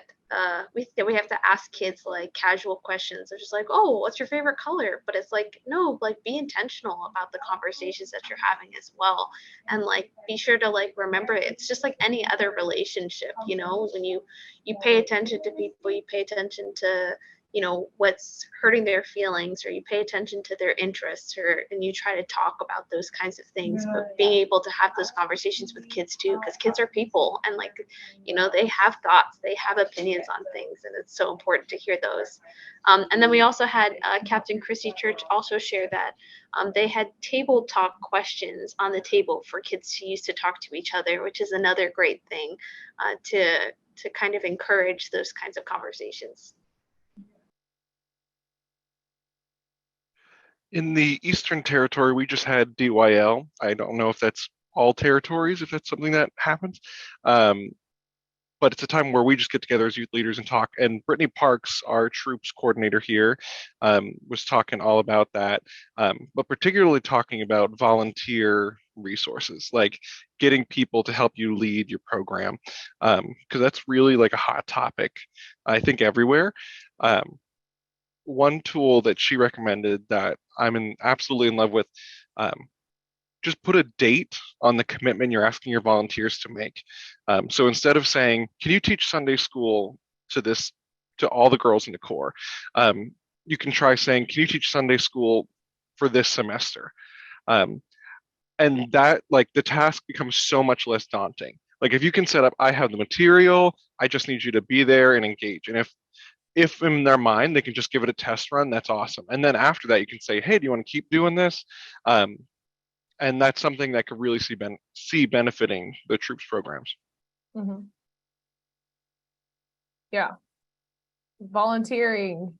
we have to ask kids like casual questions. They're just like, oh, what's your favorite color? But it's like, no, like be intentional about the conversations that you're having as well, and like be sure to like remember it's just like any other relationship. You know, when you pay attention to people, you pay attention to, you know, what's hurting their feelings, or you pay attention to their interests, or and you try to talk about those kinds of things. But being able to have those conversations with kids too, because kids are people, and like, you know, they have thoughts, they have opinions on things, and it's so important to hear those. And then we also had Captain Christy Church also share that they had table talk questions on the table for kids to use to talk to each other, which is another great thing to kind of encourage those kinds of conversations. In the Eastern Territory, we just had DYL. I don't know if that's all territories, if that's something that happens. But it's a time where we just get together as youth leaders and talk. And Brittany Parks, our troops coordinator here, was talking all about that, but particularly talking about volunteer resources, like getting people to help you lead your program, because that's really like a hot topic, I think, everywhere. One tool that she recommended that I'm absolutely in love with, just put a date on the commitment you're asking your volunteers to make. So instead of saying, can you teach Sunday school to all the girls in the Corps? You can try saying, can you teach Sunday school for this semester? And that, like, the task becomes so much less daunting. Like, if you can set up, I have the material, I just need you to be there and engage. And if in their mind they can just give it a test run, that's awesome. And then after that, you can say, hey, do you want to keep doing this? And that's something that could really see benefiting the troops programs. Mm-hmm. Yeah. Volunteering,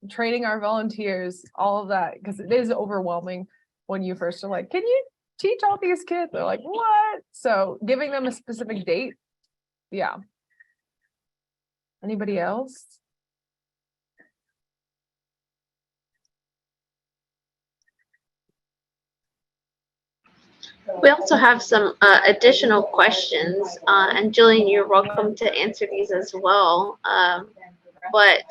training our volunteers, all of that, because it is overwhelming when you first are like, can you teach all these kids? They're like, what? So giving them a specific date. Yeah. Anybody else? We also have some additional questions, and Jillian, you're welcome to answer these as well. But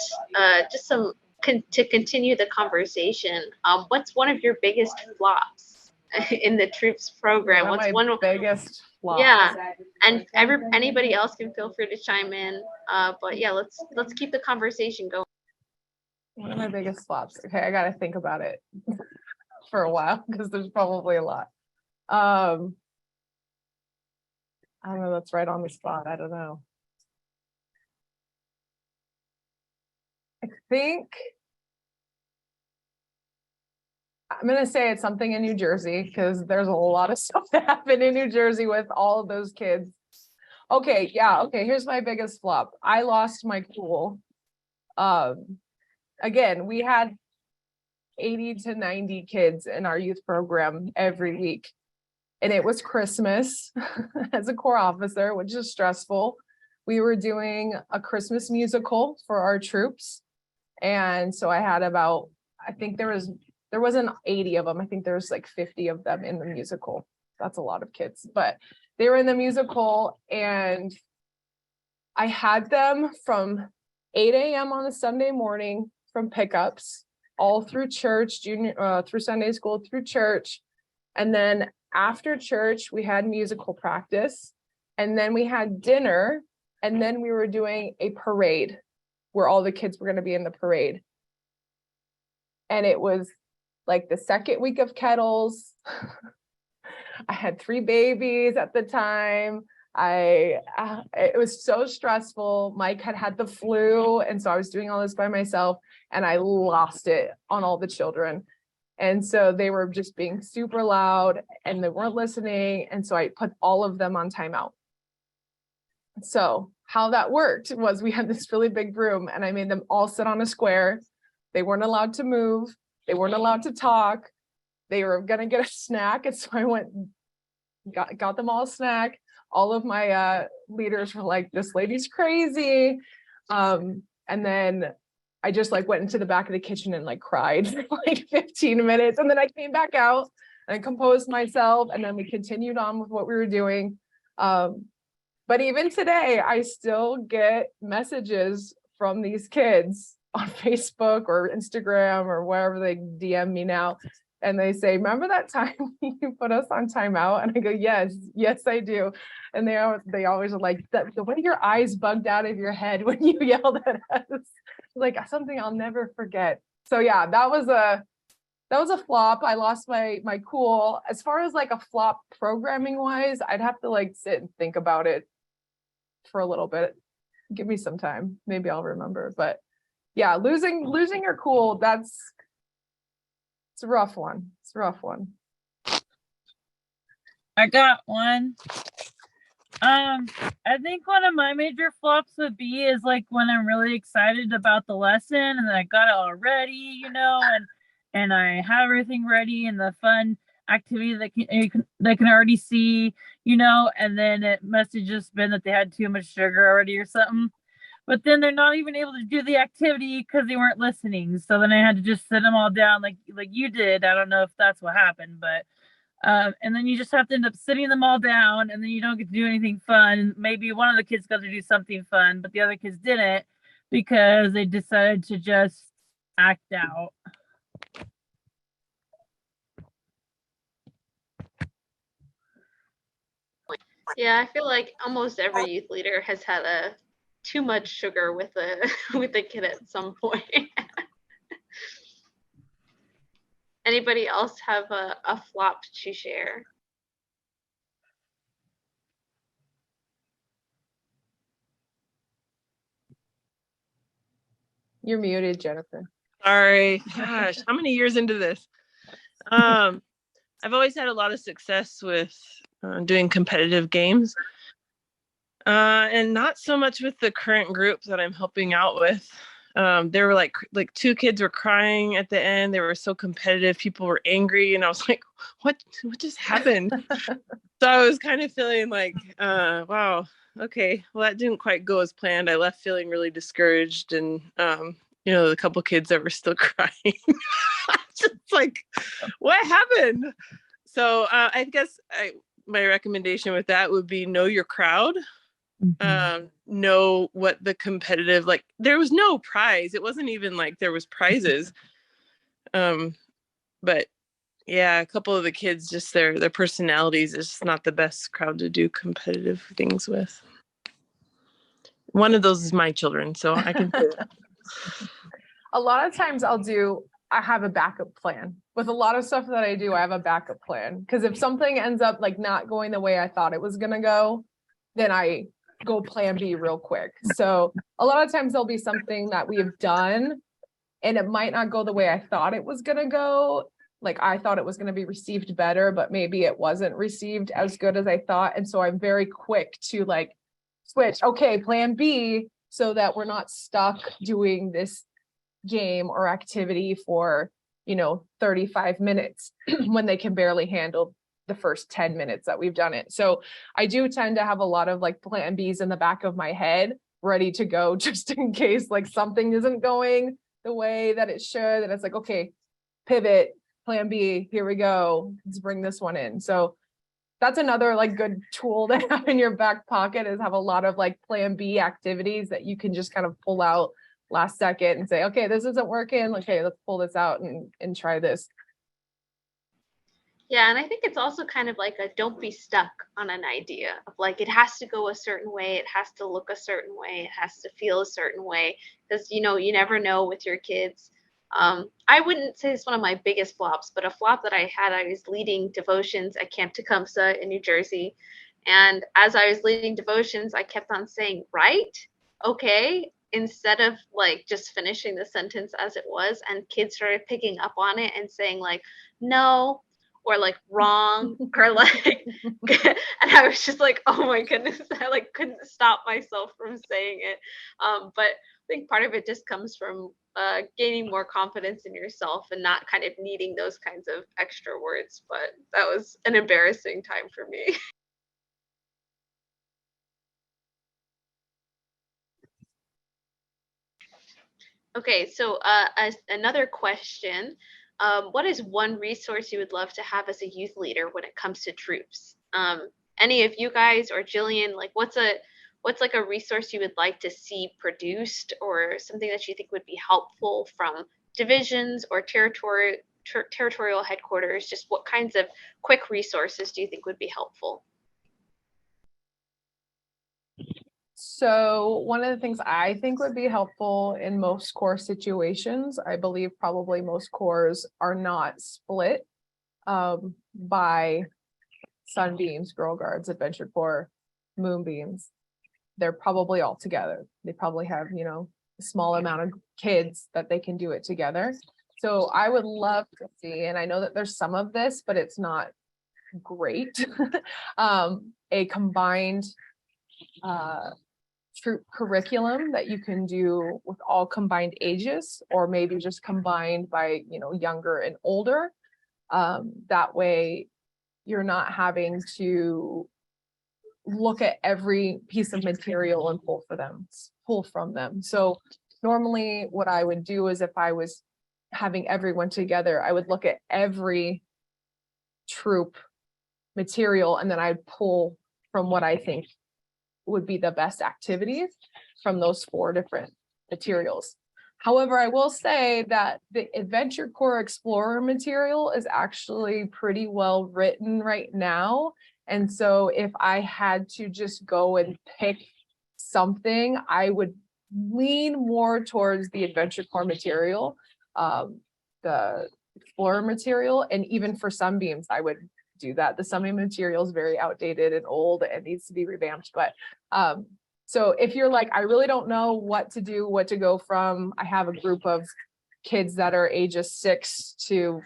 just to continue the conversation, what's one of your biggest flops in the troops program? What's one biggest flop? Yeah, and anybody else can feel free to chime in. But yeah, let's keep the conversation going. One of my biggest flops. Okay, I gotta think about it for a while because there's probably a lot. I don't know, that's right on the spot. I don't know. I think I'm gonna say it's something in New Jersey because there's a lot of stuff that happened in New Jersey with all of those kids. Okay, yeah, okay, here's my biggest flop. I lost my cool. Again, we had 80 to 90 kids in our youth program every week. And it was Christmas as a Corps officer, which is stressful. We were doing a Christmas musical for our troops. And so I had about, I think there wasn't 80 of them. I think there was like 50 of them in the musical. That's a lot of kids, but they were in the musical, and I had them from 8 a.m. on a Sunday morning from pickups all through church, through Sunday school, through church. And then after church, we had musical practice, and then we had dinner, and then we were doing a parade where all the kids were going to be in the parade. And it was like the second week of kettles. I had 3 babies at the time. It was so stressful. Mike had the flu, and so I was doing all this by myself, and I lost it on all the children. And so they were just being super loud and they weren't listening. And so I put all of them on timeout. So how that worked was we had this really big room, and I made them all sit on a square. They weren't allowed to move. They weren't allowed to talk. They were going to get a snack. And so I got them all a snack. All of my leaders were like, this lady's crazy. And then I just like went into the back of the kitchen and like cried for like 15 minutes. And then I came back out and I composed myself, and then we continued on with what we were doing. But even today, I still get messages from these kids on Facebook or Instagram or wherever they DM me now. And they say, remember that time you put us on timeout? And I go, yes, I do. And they always are like, the way your eyes bugged out of your head when you yelled at us, like something I'll never forget. So yeah, that was a flop. I lost my cool. As far as like a flop programming wise, I'd have to like sit and think about it for a little bit. Give me some time. Maybe I'll remember. But yeah, losing your cool, it's a rough one. It's a rough one. I got one. I think one of my major flops would be is like when I'm really excited about the lesson and I got it all ready, and I have everything ready and the fun activity that they can already see, and then it must have just been that they had too much sugar already or something. But then they're not even able to do the activity because they weren't listening. So then I had to just sit them all down like you did. I don't know if that's what happened, but and then you just have to end up sitting them all down, and then you don't get to do anything fun. Maybe one of the kids got to do something fun, but the other kids didn't because they decided to just act out. Yeah, I feel like almost every youth leader has had too much sugar with a kid at some point. Anybody else have a flop to share? You're muted, Jennifer. Sorry. Gosh, how many years into this? I've always had a lot of success with doing competitive games, and not so much with the current group that I'm helping out with. There were like two kids were crying at the end. They were so competitive. People were angry, and I was like, what just happened? So I was kind of feeling like, wow, okay, well, that didn't quite go as planned. I left feeling really discouraged, and the couple kids that were still crying. Just like, what happened? So I guess my recommendation with that would be know your crowd. Know what the competitive, like there was no prize. It wasn't even like there was prizes. But yeah, a couple of the kids, just their personalities is just not the best crowd to do competitive things with. One of those is my children, so I can say that. A lot of times I have a backup plan. With a lot of stuff that I do, I have a backup plan. Because if something ends up like not going the way I thought it was gonna go, then I go plan B real quick. So a lot of times there'll be something that we have done and it might not go the way I thought it was gonna go. Like I thought it was gonna be received better, but maybe it wasn't received as good as I thought. And so I'm very quick to like switch, okay, plan B, so that we're not stuck doing this game or activity for 35 minutes when they can barely handle the first 10 minutes that we've done it. So I do tend to have a lot of like plan Bs in the back of my head ready to go just in case like something isn't going the way that it should, and it's like, okay, pivot, plan B, here we go, let's bring this one in. So that's another like good tool to have in your back pocket, is have a lot of like plan B activities that you can just kind of pull out last second and say, okay, this isn't working. Okay, let's pull this out and try this. Yeah, and I think it's also kind of like a don't be stuck on an idea of like it has to go a certain way, it has to look a certain way, it has to feel a certain way, because you never know with your kids. I wouldn't say it's one of my biggest flops, but a flop that I had, I was leading devotions at Camp Tecumseh in New Jersey. And as I was leading devotions, I kept on saying, right, okay, instead of like just finishing the sentence as it was. And kids started picking up on it and saying like, no, or like wrong, or like, and I was just like, oh my goodness, I like couldn't stop myself from saying it. But I think part of it just comes from gaining more confidence in yourself and not kind of needing those kinds of extra words. But that was an embarrassing time for me. Okay, so another question. What is one resource you would love to have as a youth leader when it comes to troops? Any of you guys or Jillian, like what's like a resource you would like to see produced or something that you think would be helpful from divisions or territorial headquarters? Just what kinds of quick resources do you think would be helpful? So one of the things I think would be helpful in most corps situations, I believe probably most corps are not split by sunbeams, girl guards, adventure corps, moonbeams. They're probably all together. They probably have, a small amount of kids that they can do it together. So I would love to see, and I know that there's some of this, but it's not great, a combined troop curriculum that you can do with all combined ages, or maybe just combined by, younger and older. That way you're not having to look at every piece of material and pull from them. So normally what I would do is if I was having everyone together, I would look at every troop material and then I'd pull from what I think would be the best activities from those 4 different materials. However, I will say that the Adventure Corps Explorer material is actually pretty well written right now. And so if I had to just go and pick something, I would lean more towards the Adventure Corps material, the Explorer material, and even for Sunbeams, I would do that. The Sunbeam material is very outdated and old and needs to be revamped. But so if you're like, I really don't know what to do, what to go from, I have a group of kids that are ages 6 to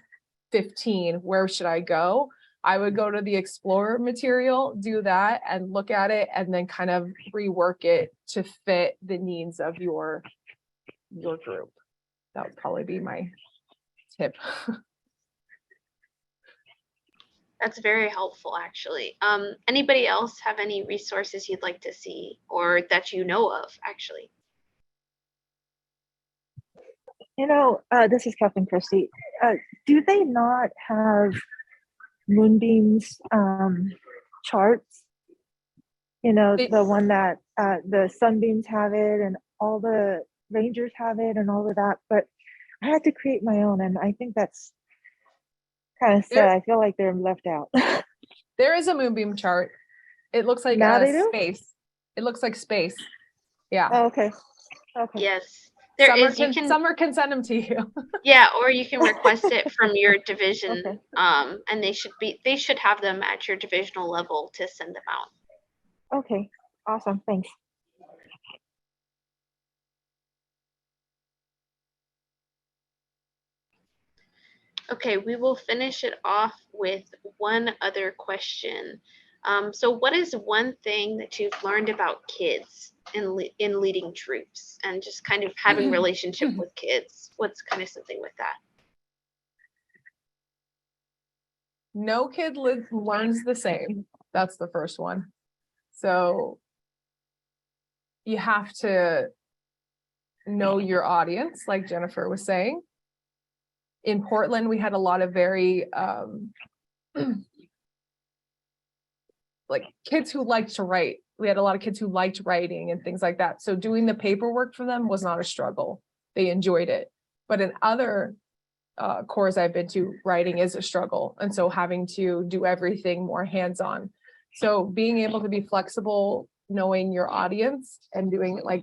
15, where should I go? I would go to the Explorer material, do that and look at it and then kind of rework it to fit the needs of your group. That would probably be my tip. That's very helpful, actually. Anybody else have any resources you'd like to see or that you know of, actually? This is Captain Christie. Do they not have Moonbeam's charts? The one that the Sunbeams have it and all the Rangers have it and all of that, but I had to create my own, and I think that's kind of sad. I feel like they're left out. There is a Moonbeam chart. It looks like space. It looks like space. Yeah. Oh, okay. Yes. Summer can send them to you. Yeah, or you can request it from your division. Okay. And they should have them at your divisional level to send them out. Okay. Awesome. Thanks. Okay, we will finish it off with one other question. So what is one thing that you've learned about kids in leading troops and just kind of having relationship with kids? What's kind of something with that? No kid learns the same. That's the first one. So you have to know your audience, like Jennifer was saying. In Portland, we had a lot of very like kids who liked to write. We had a lot of kids who liked writing and things like that. So doing the paperwork for them was not a struggle. They enjoyed it. But in other corps I've been to, writing is a struggle. And so having to do everything more hands-on. So being able to be flexible, knowing your audience and doing like,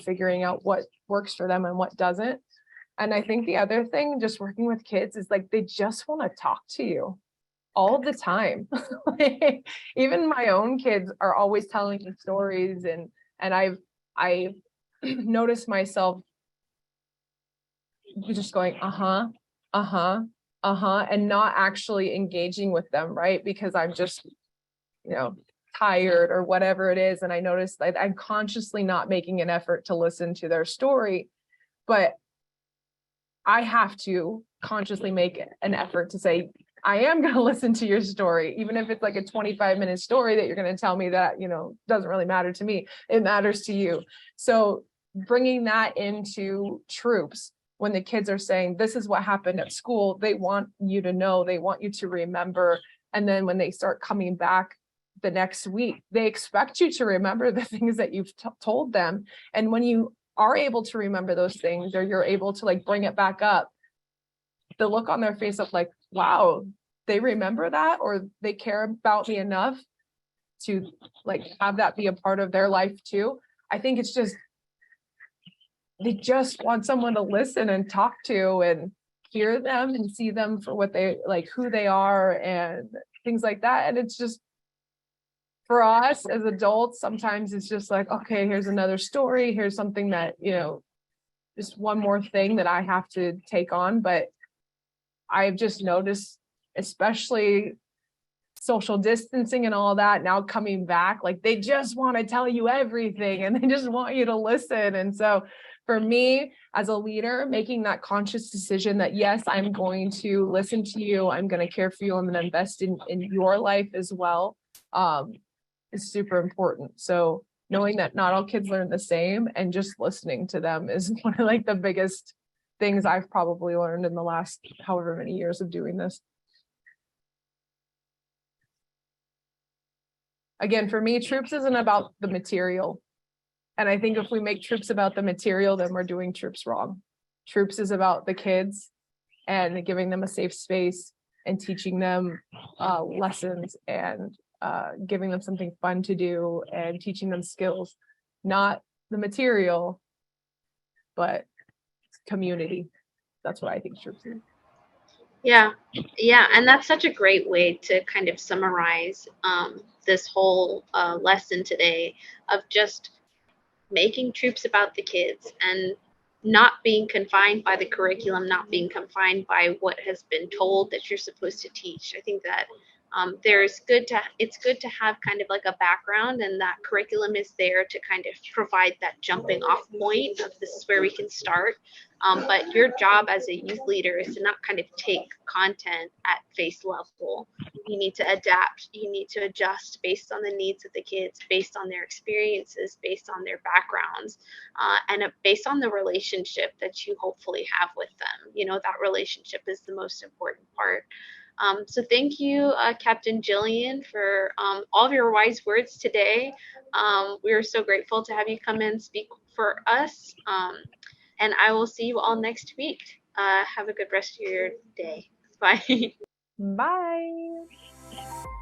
figuring out what works for them and what doesn't. And I think the other thing, just working with kids, is like they just want to talk to you all the time. Even my own kids are always telling me stories, and I've noticed myself just going and not actually engaging with them, right? Because I'm just tired or whatever it is, and I notice that I'm consciously not making an effort to listen to their story, but I have to consciously make an effort to say, I am going to listen to your story, even if it's like a 25-minute story that you're going to tell me that, doesn't really matter to me. It matters to you. So bringing that into troops. When the kids are saying, this is what happened at school, they want you to know, they want you to remember. And then when they start coming back the next week, they expect you to remember the things that you've told them. And when you are able to remember those things, or you're able to like bring it back up, the look on their face of like, wow, they remember that, or they care about me enough to like have that be a part of their life too. I think it's just, they just want someone to listen and talk to and hear them and see them for what they like, who they are and things like that. And it's just, for us as adults, sometimes it's just like, okay, here's another story. Here's something that, you know, just one more thing that I have to take on. But I've just noticed, especially social distancing and all that now coming back, like they just want to tell you everything and they just want you to listen. And so for me as a leader, making that conscious decision that, yes, I'm going to listen to you, I'm going to care for you, I'm going to invest in your life as well, is super important. So knowing that not all kids learn the same and just listening to them is one of like the biggest things I've probably learned in the last however many years of doing this. Again, for me, troops isn't about the material. And I think if we make troops about the material, then we're doing troops wrong. Troops is about the kids and giving them a safe space and teaching them lessons and giving them something fun to do and teaching them skills, not the material, but community. That's what I think troops is. Yeah, and that's such a great way to kind of summarize this whole lesson today of just making troops about the kids and not being confined by the curriculum, not being confined by what has been told that you're supposed to teach. I think that it's good to have kind of like a background, and that curriculum is there to kind of provide that jumping off point of this is where we can start. But your job as a youth leader is to not kind of take content at face level. You need to adapt. You need to adjust based on the needs of the kids, based on their experiences, based on their backgrounds, and based on the relationship that you hopefully have with them. You know, that relationship is the most important part. So thank you, Captain Jillian, for all of your wise words today. We are so grateful to have you come and speak for us. And I will see you all next week. Have a good rest of your day. Bye. Bye.